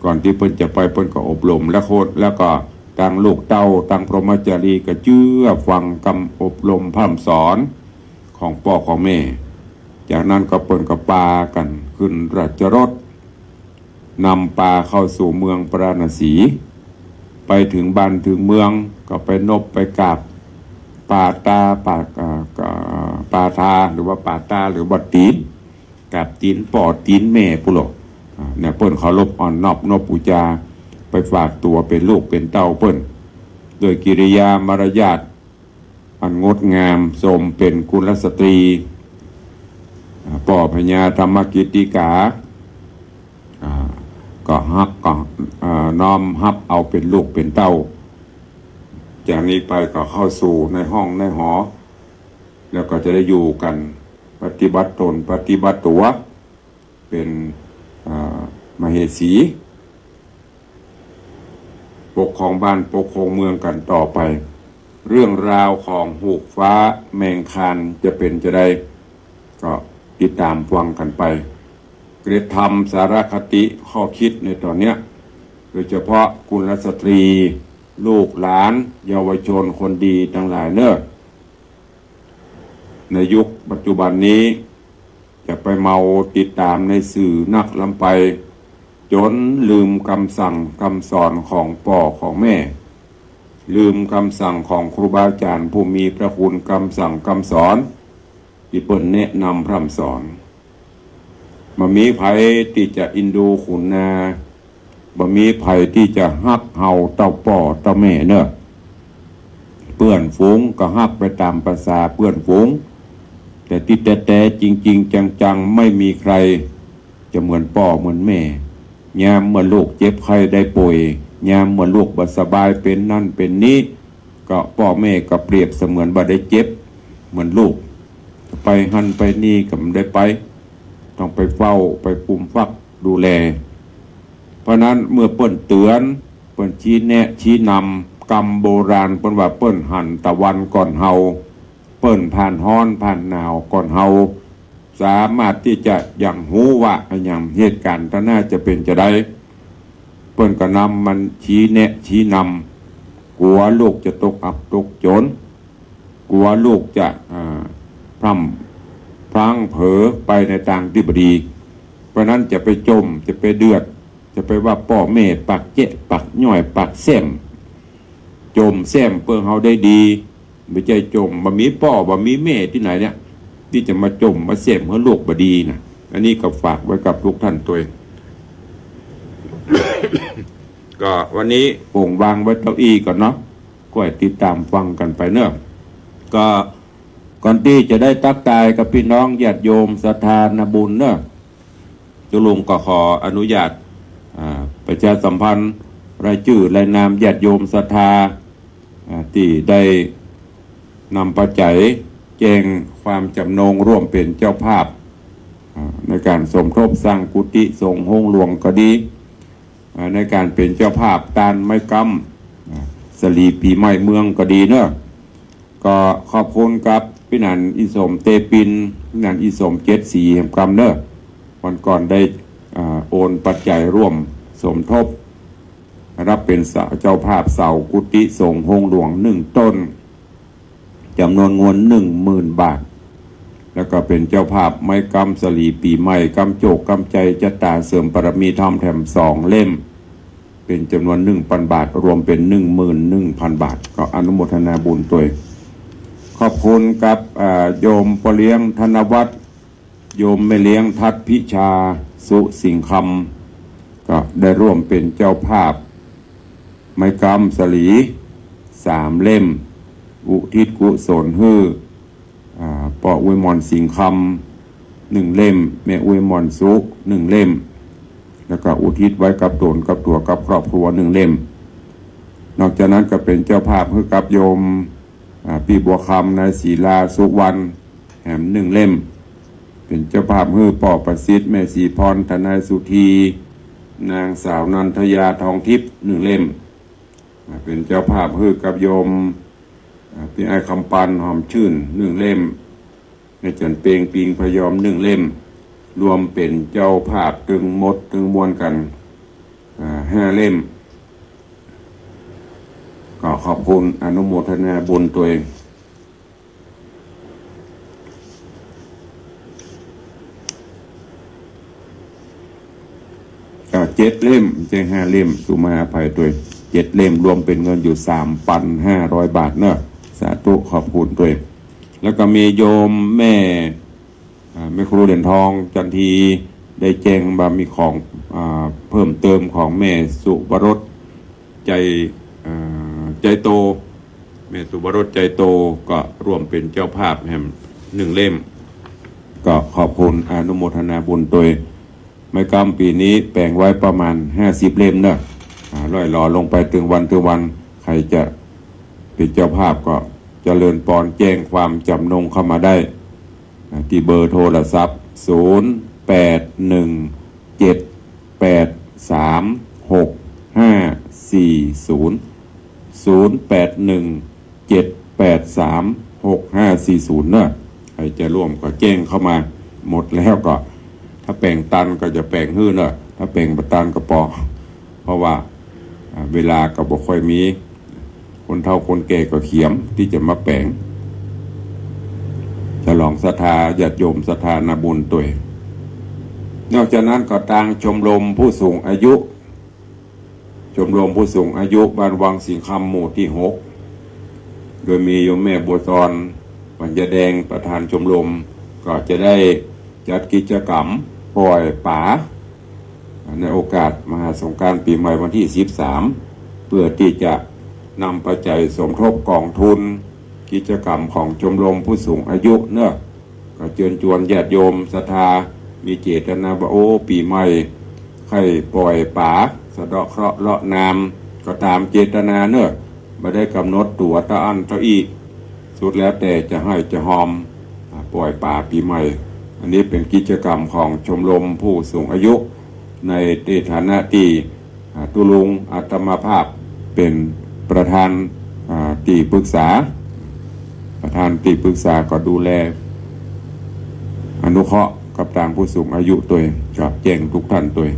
ก่อนที่เพิ่นจะไปเพิ่นก็อบรมและโคตรแล้วก็ตั้งลูกเต้าตั้งพรหมจารีก็เชื่อฟังคำอบรมพร่ำสอนของพ่อของแม่จากนั้นก็เปิ้นก็ปากันขึ้นราชรถนำปาเข้าสู่เมืองปราณสีไปถึงบ้านถึงเมืองก็ไปนบไปกราบป่าทาหรือว่าป่าตาหรือบัดตีนกับตีนปอดตีนแม่ผู้หลอกเนี่ยเปิ้นเคารพอ่อนนอบปูจาไปฝากตัวเป็นลูกเป็นเต้าเปิ้นโดยกิริยามารยาทอันงดงามสมเป็นกุลสตรีป่อพญาธรรมกิตติกาก็ฮักก็น้อมฮับเอาเป็นลูกเป็นเต้าจากนี้ไปก็เข้าสู่ในห้องในหอแล้วก็จะได้อยู่กัน ปฏิบัติตนปฏิบัติตัวเป็นมเหสี ปกครองบ้านปกครองเมืองกันต่อไป เรื่องราวของหูกฟ้าแมงคานจะเป็นจะได้ก็ติดตามฟังกันไปเกร็ดธรรมสารคติข้อคิดในตอนเนี้ยโดยเฉพาะกุลสตรีลูกหลานเยาวชนคนดีทั้งหลายเนอะในยุคปัจจุบันนี้จะไปเมาติดตามในสื่อนักลำไปจนลืมคำสั่งคำสอนของพ่อของแม่ลืมคำสั่งของครูบาอาจารย์ผู้มีพระคุณคำสั่งคำสอนที่เปิ้นแนะนำพร่ำสอนบ่มีไผที่จะอินดูขุนนาบ่มีไผที่จะฮักเฮาเต้าป่อเต้าแม่เนอะเปื้อนฝูงก็ฮักไปตามภาษาเปื้อนฝูงแต่ที่แต่จริงๆจังๆไม่มีใครจะเหมือนพ่อเหมือนแม่ยามเมื่อลูกเจ็บไข้ได้ป่วยยามเมื่อลูกบ่สบายเป็นนั่นเป็นนี้ก็พ่อแม่ก็เปรียบเสมือนบ่ได้เจ็บเหมือนลูกไปหันไปนี่ก็ไม่ได้ไปต้องไปเฝ้าไปปุ่มฟักดูแลเพราะนั้นเมื่อเปิ้นเตือนเปิ้นชี้แนะชี้นำกรรมโบราณเปิ้นว่าเปิ้นหันตะวันก่อนเฮาเปิ้นผ่านฮ้อนผ่านหนาวก่อนเฮาสามารถที่จะยังหูว่าอย่างเหตุการณ์ท่าน่าจะเป็นจะได้เปิ้นก็นำมันชี้แนะชี้นำกลัวลูกจะตกอับตกจนกลัวลูกจะพลั้งเผลอไปในทางที่บดีเพราะนั้นจะไปจมจะไปเดือดจะไปว่าพ่อแม่ปักเจ๊ปักย่อยปักแซมจมแซมเพื่อเขาได้ดีไม่ใช่จมบ่มีพ่อบ่มีแม่ที่ไหนเนี่ยที่จะมาจมมาแซมเพื่อลูกบดีนะอันนี้ก็ฝากไว้กับทุกท่านตัวเอง ก็วันนี้โป่งวางไว้เก้าอี้ก่อนเนาะก็ให้ติดตามฟังกันไปเนอะก็ก่อนที่จะได้ตักตายกับพี่น้องญาติโยมศรัทธานาบุญเนอะจุลุงก็ขออนุญาตประชาสัมพันธ์รายชื่อรายนามญาติโยมศรัทธาที่ได้นำปัจจัยแจ้งความจำนงร่วมเป็นเจ้าภาพในการสมทบสร้างกุฏิทรงห้องหลวงก็ดีในการเป็นเจ้าภาพตานไม้กำสลีปีใหม่เมืองก็ดีเนอะก็ขอบคุณกับพี่นันอิสมเตปินพี่นันอิสม74แห่งกรรมเนอะวันก่อนได้โอนปัจจัยร่วมสมทบรับเป็นเจ้าภาพเสากุฏิทรงห้องหลวง1 ต้นจำนวนเงิน 10,000 บาทแล้วก็เป็นเจ้าภาพไม้กำสลีปีใหม่กำโจกกำใจจัตตาเสริมปรมีธรรมแถม2 เล่มเป็นจำนวน 1,000 บาทรวมเป็น 11,000 บาทก็อนุโมทนาบุญตัวขอบคุณกับโยมปเลี้ยงธนวัฒน์โยมแม่เลี้ยงทัดพิชาสุสิงคำก็ได้ร่วมเป็นเจ้าภาพไม้กำสลี3 เล่มอุทิศกุศลฮือปออวยมอนสิงคำ1 เล่มแม่อวยมอนสุ1 เล่มแล้วก็อุทิศไว้กับตนกับตัวกับครอบครัว1 เล่มนอกจากนั้นก็เป็นเจ้าภาพให้กับโยมปีบัวคำนายศรีลาสุวรรณแหม1 เล่มเป็นเจ้าภาพให้ปอประสิทธิ์แม่ศรีพรทนายสุธีนางสาวนันทยาทองทิพย์1 เล่มเป็นเจ้าภาพให้กับโยมพี่ไอคำปันหอมชื่น1 เล่มในจันเปงปิงพยอม1 เล่มรวมเป็นเจ้าภาพตึงมดตึงมวลกัน5 เล่มก็ขอบคุณอนุโมทนาบุญตัวเองก็7 เล่มเจ๊5 เล่มสุมาอภัยตัว7 เล่มรวมเป็นเงินอยู่ 3,500 บาทเนอะสาธุขอบคุณตัวเองแล้วก็มีโยมแม่ครูเหรียญทองจันทีได้แจ้งว่ามีของเพิ่มเติมของแม่สุวรสใจโตแม่สุวรสใจโตก็ร่วมเป็นเจ้าภาพแห่ง1 เล่มก็ขอบคุณอนุโมทนาบุญตัวไม้กำปีนี้แปลงไว้ประมาณ50 เล่มเนอะร่อยหล่อลงไปถึงวันใครจะเป็นเจ้าภาพก็เจริญปอนแจ้งความจำนงเข้ามาได้ ที่เบอร์โทรศัพท์0817836540 เนอะใครจะร่วมก็แจ้งเข้ามาหมดแล้วก็ถ้าแป่งตันก็จะแป่งหื้อเนอะถ้าแป่งประตันก็ปอเพราะว่าเวลาก็บ่ค่อยมีคนเฒ่าคนแก่ก็เขียมที่จะมาแป่งฉลองศรัทธาญาติโยมศรัทธานาบุญตัวนอกจากนั้นก็ทางชมรมผู้สูงอายุชมรมผู้สูงอายุบ้านวังสิงคำหมู่ที่6โดยมีโยมแม่บัวซอนปัญญาแดงประธานชมรมก็จะได้จัดกิจกรรมปล่อยป่าในโอกาสมหาสงกรานต์ปีใหม่วันที่13เพื่อที่จะนำปัจจัยสมทบกองทุนกิจกรรมของชมรมผู้สูงอายุเนอะก็เชิญชวนญาติโยมศรัทธามีเจตนาว่าโอ้ปีใหม่ใครปล่อยป่าสะเดาะเคราะห์เลาะนามก็ตามเจตนาเนอะไม่ได้กำหนดตัวตะอันตะอีสุดแล้วแต่จะให้จะหอมปล่อยป่าปีใหม่อันนี้เป็นกิจกรรมของชมรมผู้สูงอายุในฐานะที่ตุลุงอาตมาภาพเป็นประธานที่ปรึกษาประธานที่ปรึกษาก็ดูแลอนุเคราะห์กับทางผู้สูงอายุตัวเองกับแจ้งทุกท่านตัวเอง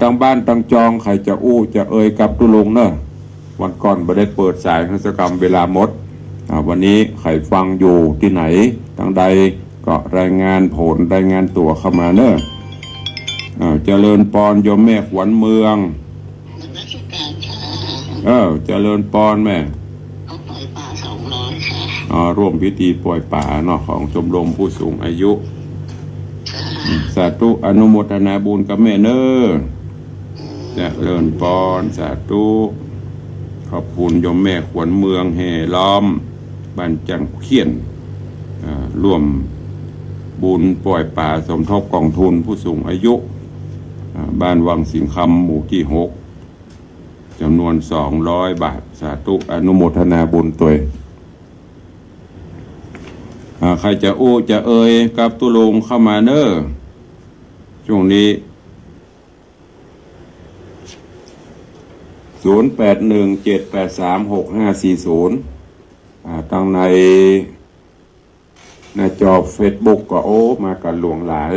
ตั้งบ้านตั้งจองใครจะอู้จะเอ่ยกับตุลุงเนอะวันก่อนไม่ได้เปิดสายกิจกรรมเวลาหมดวันนี้ใครฟังอยู่ที่ไหนทางใดก็รายงานผลรายงานตัวเข้ามาเนอะเจริญปอนโยมแม่ขวัญเมืองเจริญปอนแม่เอาปล่อยป่า200ค่ะร่วมพิธีปล่อยป่าเนาะของชมรมผู้สูงอายุสาธุอนุโมทนาบุญกับแม่เนอเจริญปอนสาธุขอบคุณโยมแม่ขวัญเมืองแห่ล้อมบ้านจังเขียนร่วมบุญปล่อยป่าสมทบกองทุนผู้สูงอายุบ้านวังสิงคำหมู่ที่6จำนวน200 บาทสาธุอนุโมทนาบุญตัวใครจะอู้จะเอ่ยกับตุลุงเข้ามาเนอะช่วงนี้0817836540ตั้งในหน้าจอ Facebook ก็มากันหลวงหลาย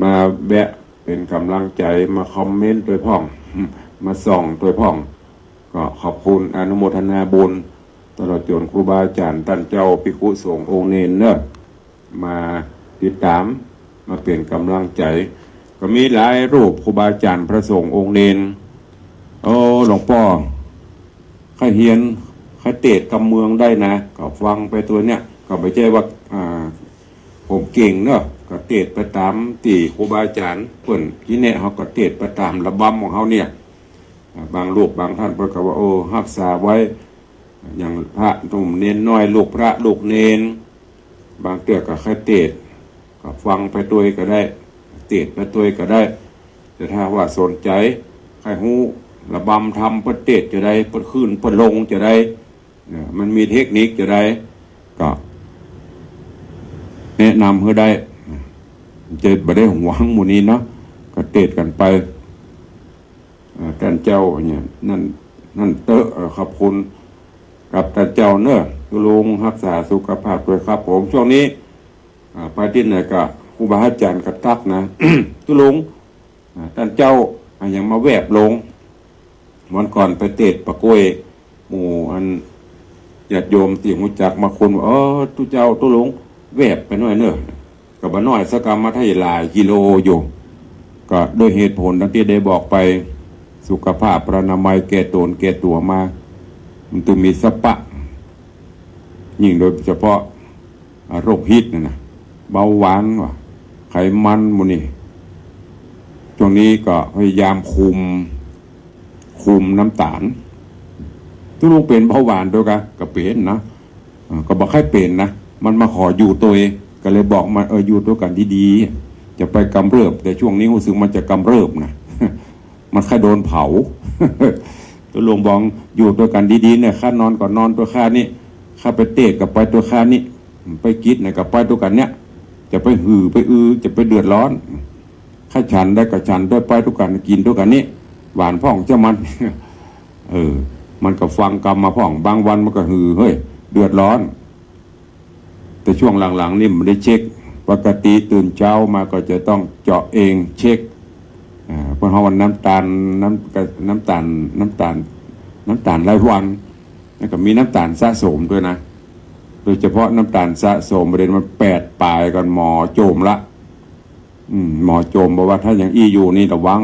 มาแวะเป็นกำลังใจมาคอมเมนต์ด้วยพ่องมาส่องด้วยพ่องก็ขอบคุณอนุโมทนาบุญตลอดจนครูบาอาจารย์ท่านเจ้าภิกขุสงฆ์องค์เนรเนอะมาติดตามมาเป็นกำลังใจก็มีหลายรูปครูบาอาจารย์พระสงฆ์องค์เนรหลวงพ่อข้าเฮียนข้าเตะกำเมืองได้นะก็ฟังไปตัวเนี้ยก็ไม่ใช่ว่าผมเก่งเนอะก็เตะไปตามตีครูบาอาจารย์เพิ่นที่เนี่ยเขาก็เตะไปตามระบำของเขาเนี่ยบางลูกบางท่านเพิ่นก็ว่ารักษาไว้อย่างพระหนุ่มเนนน้อยลูกพระลูกเนนบางเตือก็แค่เตะก็ฟังไปตัวก็ได้เตะไปตัวก็ได้แต่ถ้าว่าสนใจใครหูระบำทำเพื่อเตะจะได้เพื่อขึ้นเพื่อลงจะได้มันมีเทคนิคจะได้ก็แนะนำเพื่อได้จะไม่ได้หวงหมู่นี้เนาะก็เตะกันไปท่านเจ้าเนี่ยนั่นเตอะขอบคุณกับท่านเจ้าเนอะตุลุงรักษาสุขภาพด้วยครับผมช่วงนี้ไปที่ไหนก็ครูบาอาจารย์กระตักนะ ตุลุงท่านเจ้ายังมาแวบลงวันก่อนไปเตะประกวยหมู่อันญาติโยมที่หูจักมาคนว่าตุเจ้าตุลุงแวบไปหน่อยเนอะกับบ้านน้อยสักกรรมมาไทยหลายกิโลอยู่ก็ด้วยเหตุผลที่ได้บอกไปสุขภาพพระนามัยแก่ตนแก่ตัวมามันต้องมีสปะยิ่งโดยเฉพาะโรคฮิตนะเบาหวานว่ะไขมันมูนี่ช่วงนี้ก็พยายามคุมน้ำตาลทุกลูกเป็นเบาหวานด้วยกันก็เป็นนะก็บอกให้เป็นนะมันมาขออยู่ตัวเองก็เลยบอกมันอยู่ตัวกันดีๆจะไปกำเริบแต่ช่วงนี้รู้สึกมันจะกำเริบนะ มันแค่โดนเผา ตัวหลวงบอกอยู่ตัวกันดีๆเนี่ยข้านอนก่อนนอนตัวข้านี่ข้าไปเตะกับไปตัวข้านี่ ไปกิดในกับไปตัวกันเนี่ยจะไปหือไปจะไปเดือดร้อนข้าฉันได้กับฉันได้ไปทุกกันกินทุกกันนี้หวานพ่องเจ้ามัน มันก็ฟังกรรมมาพ่องบางวันมันก็หือเฮ้ยเดือดร้อนแต่ช่วงหลังๆนี่มันได้เช็คปกติตื่นเช้ามาก็จะต้องเจาะเองเช็คเพราะว่าน้ำตาลรายวันแล้วก็มีน้ำตาลสะสมด้วยนะโดยเฉพาะน้ำตาลสะสมประเด็นมัน8 ปลายกันหมอโจมละหมอโจมบอกว่าถ้าอย่างอยู่นี่ระวัง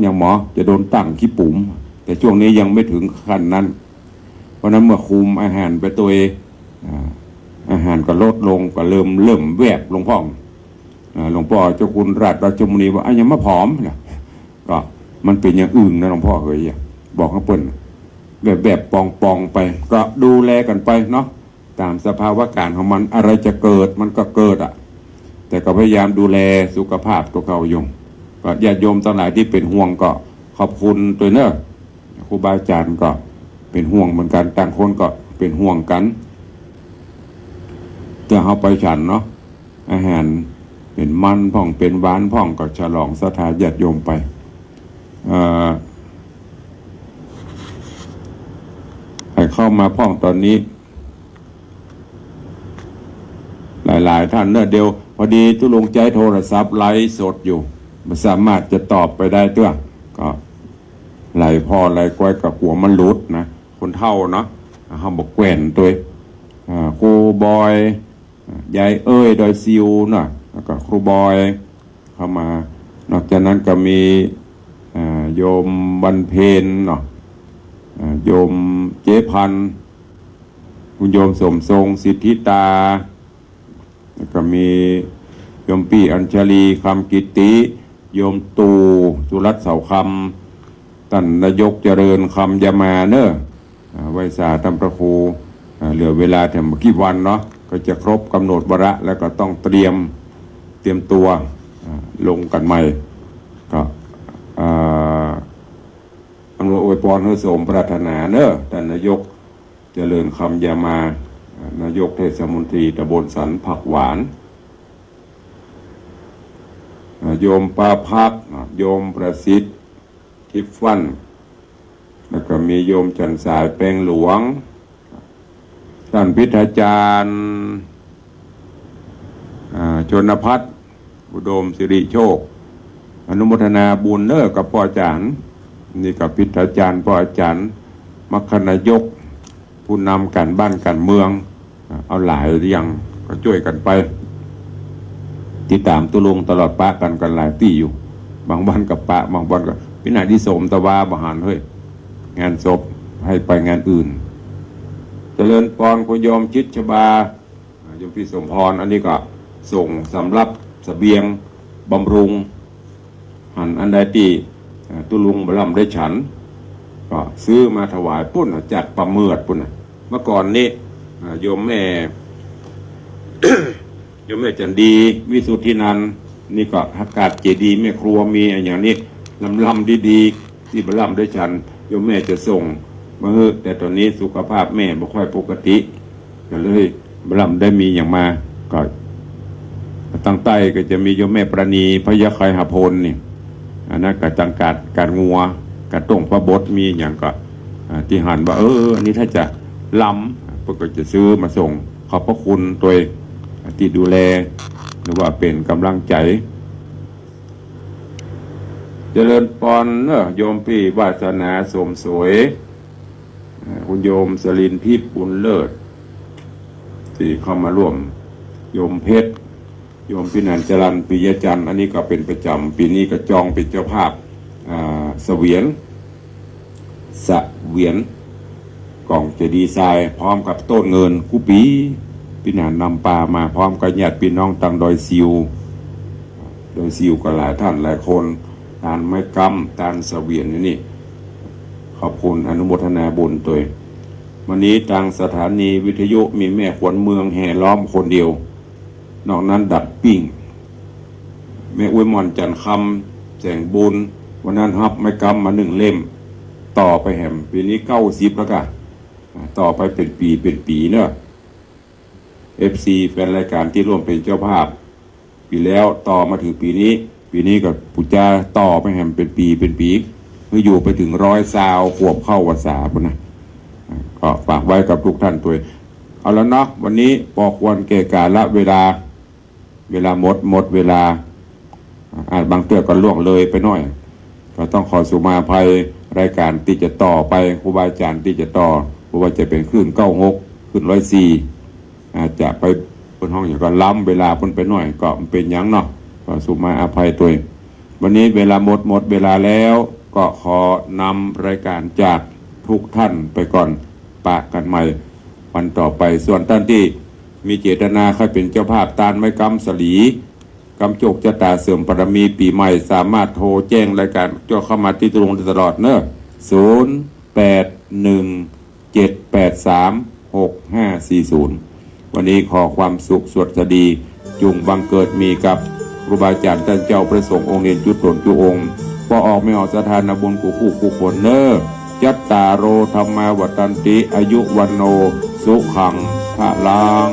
อย่างหมอจะโดนตั้งขี้ปุ๋มแต่ช่วงนี้ยังไม่ถึงขั้นนั้นเพราะนั้นเมื่อคุมอาหารไปตัวเองอาหารก็ลดลงก็เริ่มแวบลงพ่องหลวงพ่อเจ้าคุณราชมุนีว่ายังไม่ผอมนะก็มันเป็นอย่างอื่นนะหลวงพ่อเฮ้ยบอกให้เปิ้นแบบปองไปก็ดูแลกันไปเนาะตามสภาวะการของมันอะไรจะเกิดมันก็เกิดแต่ก็พยายามดูแลสุขภาพตัวเขาอยู่ก็ญาติโยมทั้งหลายที่เป็นห่วงก็ขอบคุณตัวเนอะครูบาอาจารย์ก็เป็นห่วงเหมือนกันต่างคนก็เป็นห่วงกันแต่เขาไปฉันเนาะอาหารเป็นมันพ่องเป็นหวานพ่องก็ฉลองศรัทธาญาติโยมไปให้เข้ามาพ่องตอนนี้หลายท่านเนอะเดียวพอดีตุลงใจโทรศัพท์ไลฟ์สดอยู่ไม่สามารถจะตอบไปได้ตัวก็ไหลพ่อไหลก้อยกับหัวมันหลุดนะคนเท่าเนาะเขาบอกแกว่นตัวครูบอยยายดอยซิวเนาะแล้วก็ครูบอยเข้ามานอกจากนั้นก็มีโยมบรรเพนเนาะโยมเจ๊พันคุณโยมสมทรงสิทธิตาแล้วก็มีโยมปีอัญชลีคำกิติโยมตูสุรัตน์เสาคำท่านนายกเจริญคำยามาเนอะไว้สาธรรมประครูเหลือเวลาแถมกี่วันเนาะก็จะครบกำหนดวาระแล้วก็ต้องเตรียมตัวลงกันใหม่ก็อำนวยอวยพรให้สมปรารถนาเนอะท่านนายกเจริญคำยามานายกเทศมนตรีตำบลสันผักหวานโยมปาพักโยมประสิทธิ์ทิพฟันแล้วก็มีโยมจันสายแปลงหลวงท่านพิธาจารย์ชนพัฒน์อุดมสิริโชคอนุโมทนาบุญเนอกับพ่ออาจารย์นี่กับพิธาจารย์พ่ออาจารย์มัคคณายกผู้นำการบ้านการเมืองเอาหลายอย่างก็ช่วยกันไปติดตามตุลงตลอดปะกันหลายที่อยู่บางวันกับปะบางวันก็พินาที่สมตะวาบหารเฮ้ยงานศพให้ไปงานอื่นเจริญปอนคุณโยมชิดชบาโยมพี่สมพรอันนี้ก็ส่งสำรับเสบียงบำรุงหันอันใดที่ตุลุงบล่ำได้ฉันก็ซื้อมาถวายปุ้นจากประเมิดปุ้นเมื่อก่อนนี้โยมแม่ โยมแม่จันดีวิสุทธินันนี่ก็อากาศเจดีแม่ครัวมีอย่างนี้ลำดีๆที่บล่ำได้ฉันโยมแม่จะส่งมาเฮ้แต่ตอนนี้สุขภาพแม่ไม่ค่อยปกติก็เลยบล่ำได้มีอย่างมาก็ตั้งใต้ก็จะมีโยมแม่ประณีพยาคอยหพลนี่อันนั้นก็จังการงัวกระต้งพระบดมีอย่างก็ที่หันว่าอันนี้ถ้าจะล้ำก็จะซื้อมาส่งขอบพระคุณตัวที่ดูแลหรือว่าเป็นกำลังใจเจริญปอนโยมพี่วาสนาสมสวยคุณโยมสลินทิพย์บุญเลิศที่เข้ามาร่วมโยมเพชรโยมพินันจรันปิยจันทร์อันนี้ก็เป็นประจำปีนี้ก็จองเป็นเจ้าภาพเสวียนกล่องเจดีย์ทรายพร้อมกับต้นเงินกุปีพินันนำปลามาพร้อมกับญาติพี่น้องตังดอยซิวก็หลายท่านหลายคนทานไม้กำทานเสวียนนี่ขอบคุณอนุโมทนาบุญตัววันนี้ทางสถานีวิทยุมีแม่ขวัญเมืองแห่ล้อมคนเดียวนอกนั้นดัดปิ้งแม่อวยมอนจันคำแสงบุญวันนั้นฮับไม้กำมา1 เล่มต่อไปแหมปีนี้90แล้วกันต่อไปเป็นปีเนอะ FC แฟนรายการที่ร่วมเป็นเจ้าภาพปีแล้วต่อมาถึงปีนี้กับปุจจาต่อไปแหมเป็นปีเพื่ออยู่ไปถึง100 ขวบเข้าวัษาพุ่นนะก็ฝากไว้กับทุกท่านตัวเอาแล้วเนาะวันนี้พอควรแก่กาลเวลาหมดเวลาอาจบางเตื้อก็ล่วงเลยไปหน่อยก็ต้องขอสุมาภัยรายการที่จะต่อไปครูบาอาจารย์ที่จะต่อเพราะว่าจะเป็นขึ้น96ขึ้น104อาจจะไปบนห้องอย่างก็ล้ำเวลาพ้นไปหน่อยก็เป็นอย่างเนาะก็สุมาอภัยตัววันนี้เวลาหมดเวลาแล้วก็ขอนำรายการจากทุกท่านไปก่อนปะกันใหม่วันต่อไปส่วนท่านที่มีเจตนาให้เป็นเจ้าภาพตานไม้กำสลีกำจกจะตาเสื่อมปรมีปีใหม่สามารถโทรแจ้งรายการเจ้าเข้ามาที่ตรงตลอดเนอะ0817836540วันนี้ขอความสุขสวัสดีจุงบังเกิดมีกับครูบาอาจารย์ท่านเจ้าพระสงฆ์องค์เรียนจุดตนจุองค์พอออกไม่ออกสถานบุญกูคนเนอะยัตตาโรธรรมาวัตันติอายุวันโนสุขังพระลัง